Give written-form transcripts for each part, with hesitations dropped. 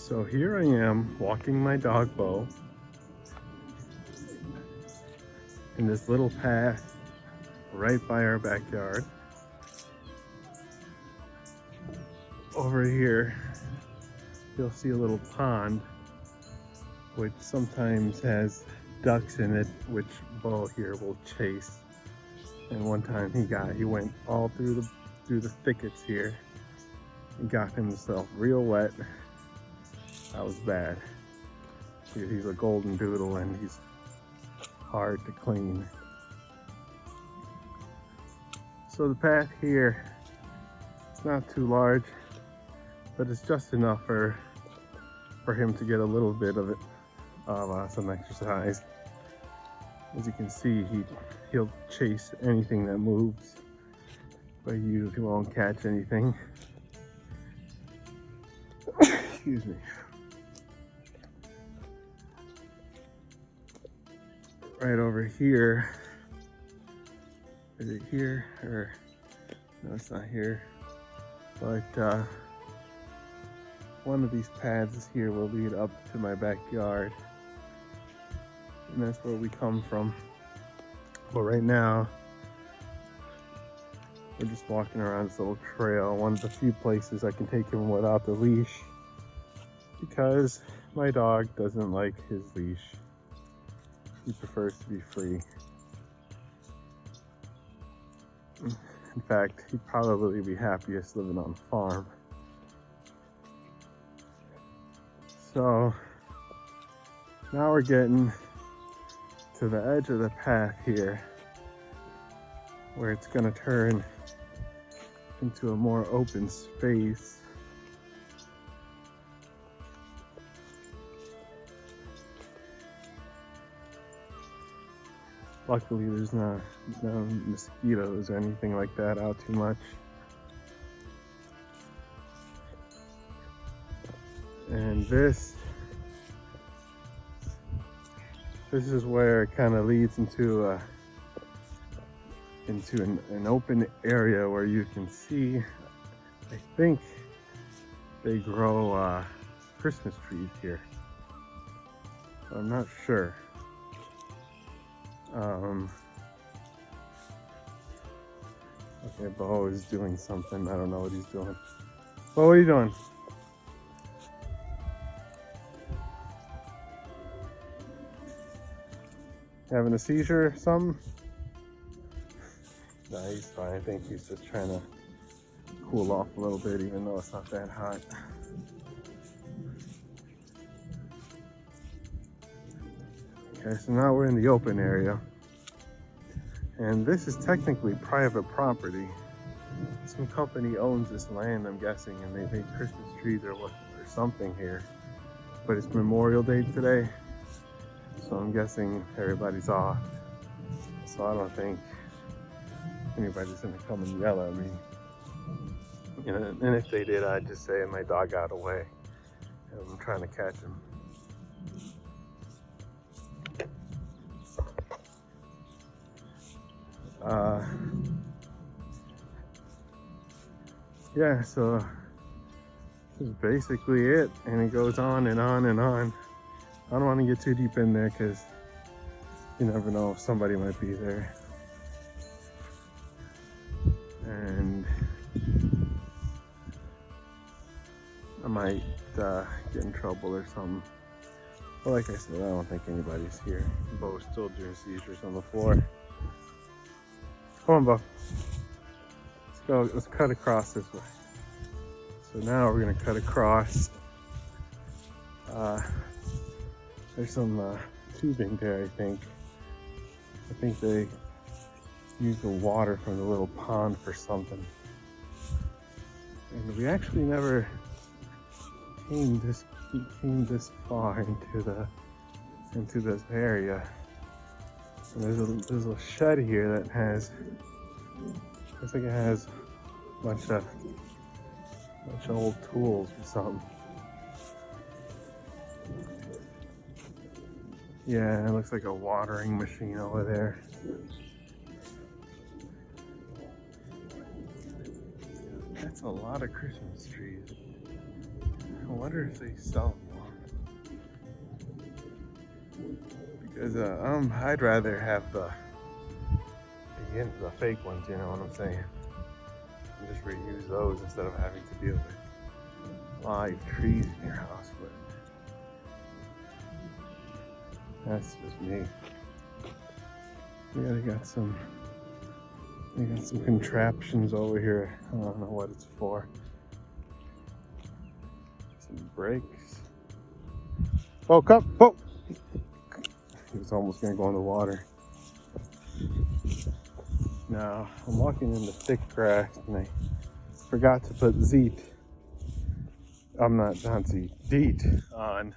So here I am walking my dog Bo in this little path right by our backyard. Over here you'll see a little pond which sometimes has ducks in it, which Bo here will chase. And one time he went all through the thickets here and got himself real wet. That was bad. He's a golden doodle and he's hard to clean. So the path here, it's not too large, but it's just enough for him to get a little bit of some exercise. As you can see, he'll chase anything that moves, but he usually won't catch anything. Excuse me. Right over here, is it here or no, it's not here, but one of these paths here will lead up to my backyard, and that's where we come from. But right now we're just walking around this little trail, one of the few places I can take him without the leash, because my dog doesn't like his leash. He prefers to be free. In fact, he'd probably be happiest living on a farm. So now we're getting to the edge of the path here, where it's gonna turn into a more open space. Luckily, there's no mosquitoes or anything like that out too much. And this is where it kind of leads into an open area where you can see, I think they grow Christmas trees here. I'm not sure. Okay, Bo is doing something. I don't know what he's doing. Bo, what are you doing? Having a seizure or something? No, he's fine. I think he's just trying to cool off a little bit, even though it's not that hot. Okay, so now we're in the open area. And this is technically private property. Some company owns this land, I'm guessing, and they make Christmas trees or something here. But it's Memorial Day today, so I'm guessing everybody's off. So I don't think anybody's gonna come and yell at me. You know, and if they did, I'd just say my dog got away and I'm trying to catch him. Yeah, so this is basically it, and it goes on and on and on. I don't want to get too deep in there because you never know if somebody might be there. And I might get in trouble or something. But like I said, I don't think anybody's here. Bo's still doing seizures on the floor. Come on, Bo. Let's go. Let's cut across this way. So now we're gonna cut across. There's some tubing there, I think. I think they use the water from the little pond for something. And we actually never came this far into this area. And there's a shed here that has, looks like it has a bunch of old tools or something. Yeah, it looks like a watering machine over there. That's a lot of Christmas trees. I wonder if they sell more. Because I'd rather have the fake ones, you know what I'm saying? And just reuse those instead of having to deal with live trees in your house. But that's just me. Yeah, they got some contraptions over here. I don't know what it's for. Some brakes. Oh, come! Oh! He was almost gonna go in the water. Now, I'm walking in the thick grass and I forgot to put Zeet. Not Zeet, Deet on.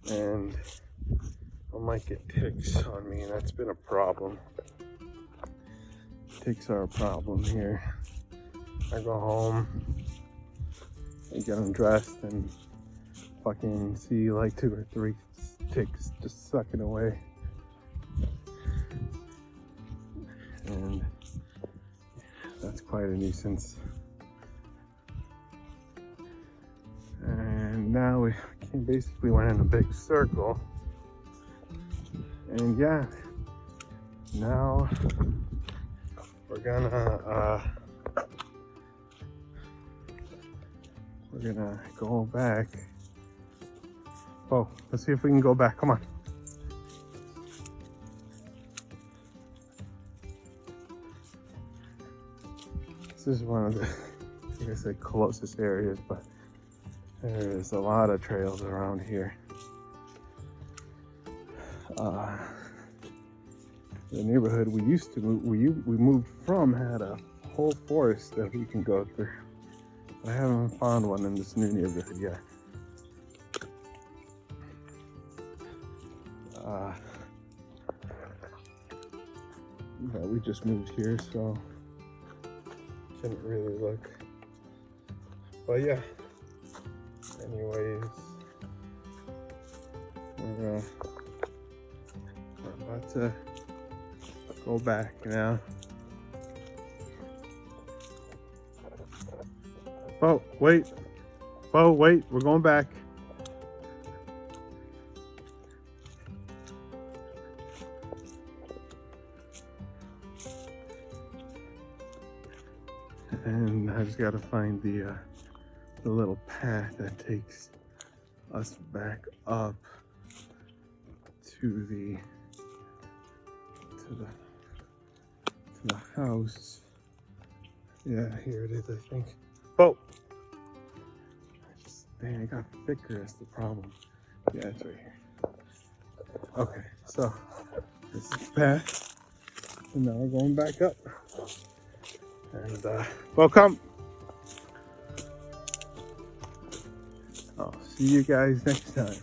And I might get ticks on me, and that's been a problem. Ticks are a problem here. I go home, I get undressed, and fucking see like 2 or 3 ticks just sucking away. And that's quite a nuisance. And now we basically went in a big circle. And yeah, now we're gonna go back. Oh, let's see if we can go back. Come on. This is one of the, like I said, closest areas, but there is a lot of trails around here. The neighborhood we used to move, we moved from had a whole forest that we can go through. But I haven't found one in this new neighborhood yet. Yeah, we just moved here, so didn't really look. But yeah. Anyways, we're about to go back now. Oh, wait. Oh, wait. We're going back. And I just gotta find the little path that takes us back up to the house. Yeah, here it is, I think. Oh! Dang, I got thicker, that's the problem. Yeah, it's right here. Okay, so this is the path. And now we're going back up. And welcome. I'll see you guys next time.